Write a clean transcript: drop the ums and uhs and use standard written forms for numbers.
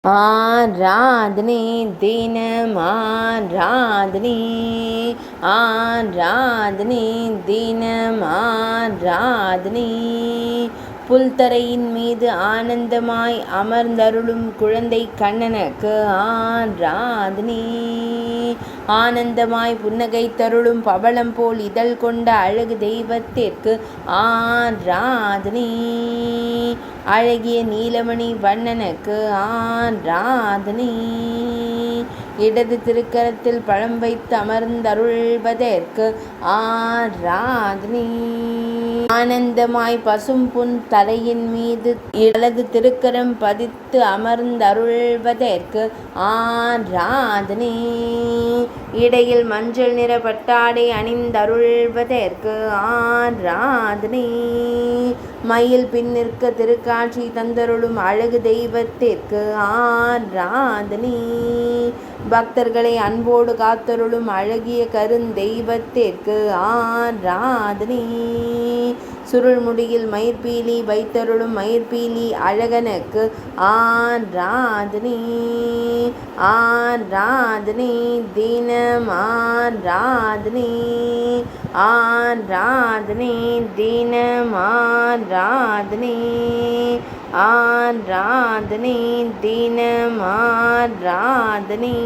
ஆராதனை தினம் ஆராதனை, ஆராதனை தினம் ஆராதனை. புல்தரையின் மீது ஆனந்தமாய் அமர்ந்தருளும் குழந்தை கண்ணனுக்கு ஆராதனை. ஆனந்தமாய் புன்னகை தருளும் பவளம் போல் இதழ் கொண்ட அழகு தெய்வத்திற்கு ஆராதனை. அழகிய நீலமணி வண்ணனுக்கு ஆராதனை. இடது திருக்கரத்தில் பழம் வைத்து அமர்ந்தருள்வதற்கு ஆராதனை. ஆனந்தமாய் பசும் புன் தலையின் மீது இடது திருக்கரம் பதித்து அமர்ந்தருள்வதற்கு ஆராதனை. இடையில் மஞ்சள் நிற பட்டாடை அணிந்தருள்வதற்கு ஆராதனை. மயில் பின்னிற்க திருக்காட்சி தந்தருளும் அழகு தெய்வத்திற்கு ஆராதனை. பக்தர்களை அன்போடு காத்தருளும் அழகிய கருந்தெய்வத்திற்கு ஆராதனை. சுருள்முடியில் மயிர்பீலி வைத்தருளும் மயிர்பீலி அழகனுக்கு ஆராதனை. ஆராதனை தினம் ஆராதனை, ஆராதனை தினம் ஆராதனை, ஆராதனை தினம் ஆராதனை.